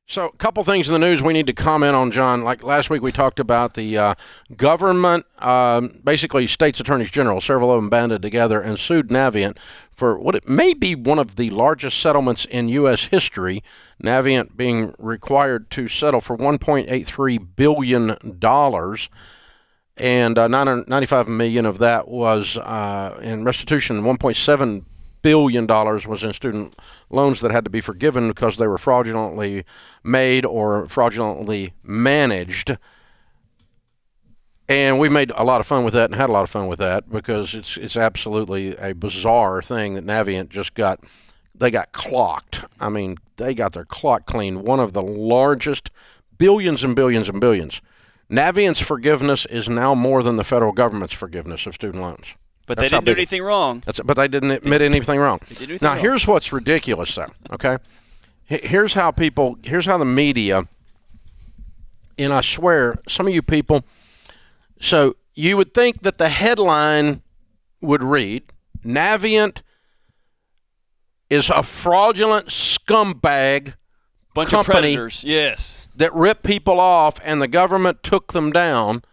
So, a couple things in the news we need to comment on, John. Like last week, we talked about the government, basically states attorneys general, several of them banded together and sued Navient for what it may be one of the largest settlements in U.S. history. Navient being required to settle for $1.83 billion, and $995 million of that was in restitution. $1.7 billion was in student loans that had to be forgiven because they were fraudulently made or fraudulently managed. And we made a lot of fun with that and had a lot of fun with that because it's absolutely a bizarre thing that Navient they got clocked. I mean, they got their clock cleaned. One of the largest, billions and billions and billions. Navient's forgiveness is now more than the federal government's forgiveness of student loans. But they didn't do anything wrong. But they didn't admit anything wrong. Now, wrong. Here's what's ridiculous, though, okay? Here's how the media, and I swear, some of you people, so you would think that the headline would read, Navient is a fraudulent scumbag bunch company of predators, yes, that ripped people off and the government took them down.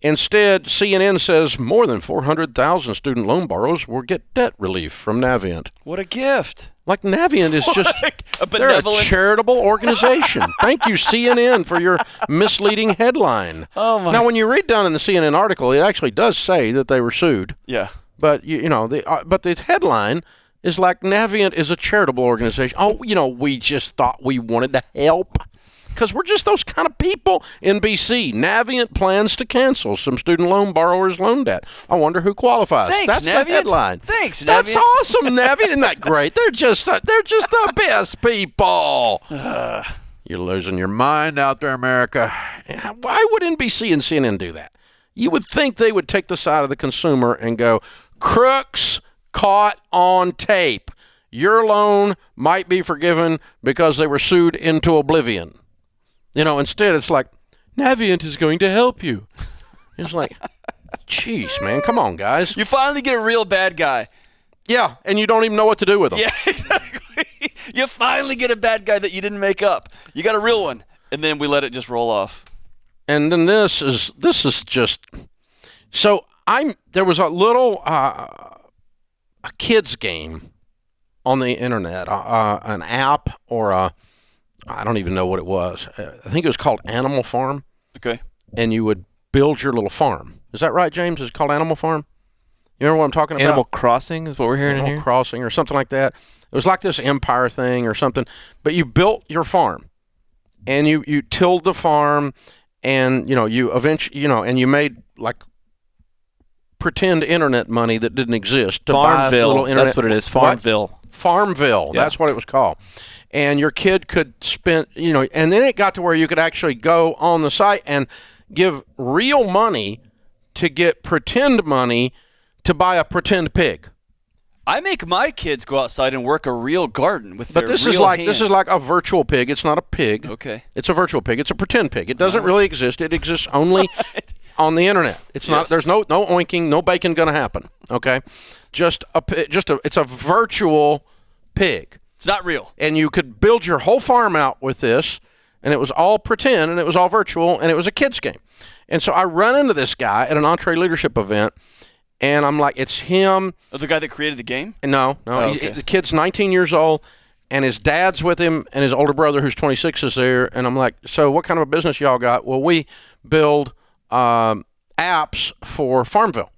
Instead, CNN says more than 400,000 student loan borrowers will get debt relief from Navient. What a gift. Like Navient is just, they're a charitable organization. Thank you, CNN, for your misleading headline. Oh my. Now, when you read down in the CNN article, it actually does say that they were sued. Yeah. But, but the headline is like Navient is a charitable organization. Oh, we just thought we wanted to help. Because we're just those kind of people. NBC, Navient plans to cancel some student loan borrowers' loan debt. I wonder who qualifies. Thanks, That's Navient. the headline. Thanks, Navient. That's awesome, Navient. Isn't that great? They're just the best people. You're losing your mind out there, America. Why would NBC and CNN do that? You would think they would take the side of the consumer and go, crooks caught on tape. Your loan might be forgiven because they were sued into oblivion. Instead it's like, Navient is going to help you. It's like, jeez, man, come on, guys. You finally get a real bad guy. Yeah, and you don't even know what to do with them. Yeah, exactly. You finally get a bad guy that you didn't make up. You got a real one, and then we let it just roll off. And then this is just, so there was a little, a kids game on the internet, an app or I don't even know what it was. I think it was called Animal Farm. Okay. And you would build your little farm. Is that right, James? It's called Animal Farm? You remember what I'm talking about? Animal Crossing is what we're hearing in here? Animal Crossing or something like that. It was like this Empire thing or something. But you built your farm. And you tilled the farm. And, you eventually, and you made like pretend internet money that didn't exist. To buy little internet. That's what it is. Farmville. What? Farmville. Yeah. That's what it was called. And your kid could spend, and then it got to where you could actually go on the site and give real money to get pretend money to buy a pretend pig. I make my kids go outside and work a real garden with their real hands. But this is like a virtual pig. It's not a pig. Okay. It's a virtual pig. It's a pretend pig. It doesn't really exist. It exists only on the internet. It's not. There's no oinking, no bacon going to happen. Okay. It's a virtual pig. It's not real. And you could build your whole farm out with this, and it was all pretend, and it was all virtual, and it was a kid's game. And so I run into this guy at an Entree Leadership event, and I'm like, it's him. Oh, the guy that created the game? No. Oh, okay. The kid's 19 years old, and his dad's with him, and his older brother, who's 26, is there. And I'm like, so what kind of a business y'all got? Well, we build apps for Farmville.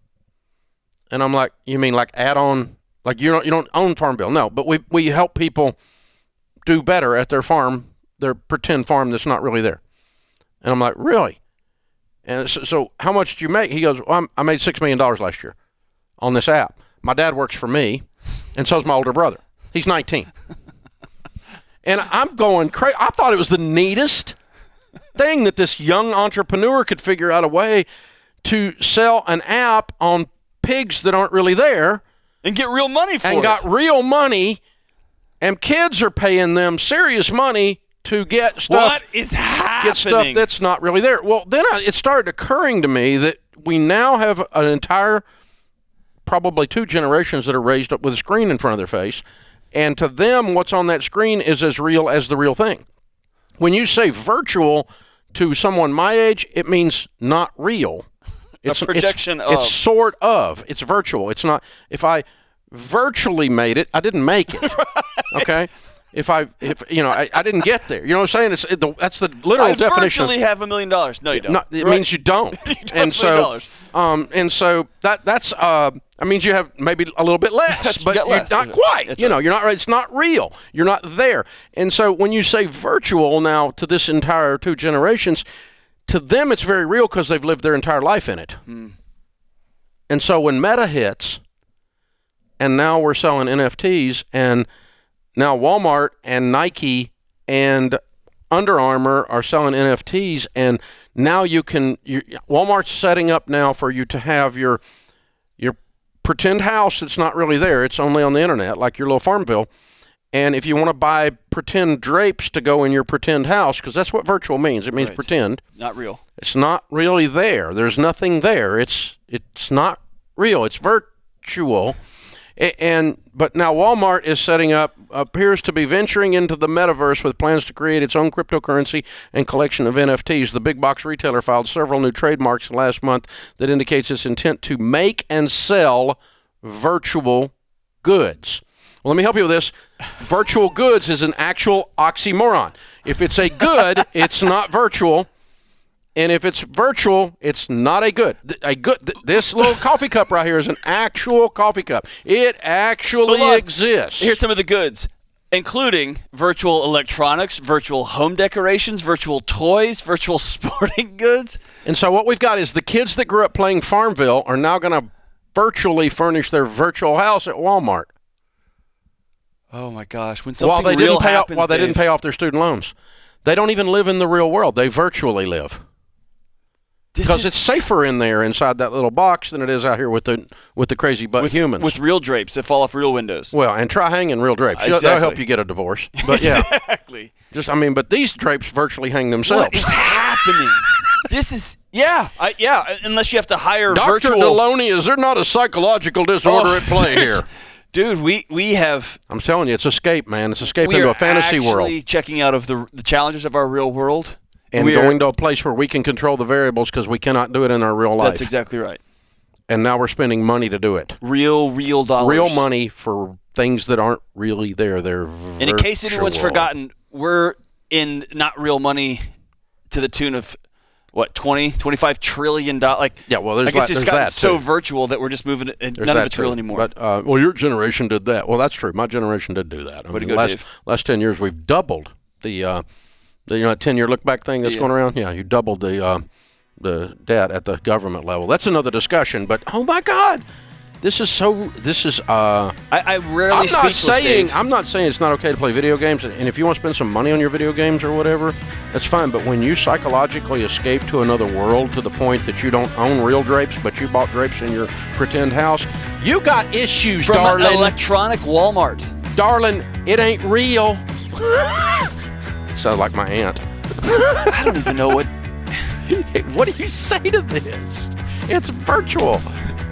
And I'm like, you mean like add-on? Like you don't own Farmville, no, but we help people do better at their farm, their pretend farm that's not really there. And I'm like, really? And so how much did you make? He goes, well, I made $6 million last year on this app. My dad works for me, and so's my older brother. He's 19. And I'm going crazy. I thought it was the neatest thing that this young entrepreneur could figure out a way to sell an app on pigs that aren't really there. And get real money for it. And got real money, and kids are paying them serious money to get stuff. What is happening? Get stuff that's not really there. Well, then it started occurring to me that we now have an entire, probably 2 generations that are raised up with a screen in front of their face, and to them, what's on that screen is as real as the real thing. When you say virtual to someone my age, it means not real. It's a projection of. It's sort of. It's virtual. It's not. If I virtually made it, I didn't make it. Okay. I didn't get there. You know what I'm saying? That's the literal I definition. virtually have $1 million. No, you don't. No, it means you don't. You don't and have $1 million. so that's means you have maybe a little bit less, but you're less. not quite. That's You're right. not right. It's not real. You're not there. And so when you say virtual now to this entire two generations, to them it's very real because they've lived their entire life in it. And so when Meta hits, and now we're selling NFTs, and now Walmart and Nike and Under Armour are selling NFTs, and now Walmart's setting up now for you to have your pretend house that's not really there. It's only on the internet, like your little Farmville. And if you want to buy pretend drapes to go in your pretend house, because that's what virtual means. It means Right. pretend. Not real. It's not really there. There's nothing there. It's not real. It's virtual. But now Walmart is appears to be venturing into the metaverse with plans to create its own cryptocurrency and collection of NFTs. The big box retailer filed several new trademarks last month that indicates its intent to make and sell virtual goods. Well, let me help you with this. Virtual goods is an actual oxymoron. If it's a good, it's not virtual. And if it's virtual, it's not a good. This little coffee cup right here is an actual coffee cup. It actually exists. Here's some of the goods, including virtual electronics, virtual home decorations, virtual toys, virtual sporting goods. And so what we've got is the kids that grew up playing Farmville are now going to virtually furnish their virtual house at Walmart. Oh my gosh! When something While they real didn't pay happens, while they didn't Dave, pay off their student loans, they don't even live in the real world. They virtually live. Because it's safer in there inside that little box than it is out here with the crazy humans. with real drapes that fall off real windows. Well, and try hanging real drapes. Exactly. That'll help you get a divorce. But yeah, Exactly. but these drapes virtually hang themselves. What is happening? This is unless you have to hire Dr. virtual. Deloney, is there not a psychological disorder at play here? Dude, we have. I'm telling you, it's escape, man. It's escape We into are a fantasy world. actually checking out of the challenges of our real world. And going to a place where we can control the variables because we cannot do it in our real life. That's exactly right. And now we're spending money to do it. Real dollars. Real money for things that aren't really there. They're And in case anyone's virtual. forgotten, we're in not real money to the tune of what, $25 trillion? Yeah, well, there's I guess it's there's gotten that so too. virtual that we're just moving it, and There's none of that it's too. real anymore. But well, your generation did that. Well, that's true. My generation did do that. Way to go, Dave. Last 10 years, we've doubled the 10-year look back thing that's going around. Yeah, you doubled the debt at the government level. That's another discussion. But oh my God, this is. I rarely I'm not saying it's not okay to play video games, and if you want to spend some money on your video games or whatever, that's fine. But when you psychologically escape to another world to the point that you don't own real drapes, but you bought drapes in your pretend house, you got issues, From darling. an electronic Walmart. Darling, it ain't real. Sounds like my aunt. I don't even know what. What do you say to this? It's virtual.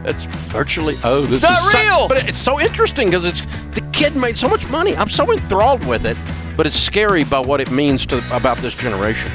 It's virtually. Oh, this It's not is real! But it's so interesting because the kid made so much money. I'm so enthralled with it, but it's scary by what it means about this generation.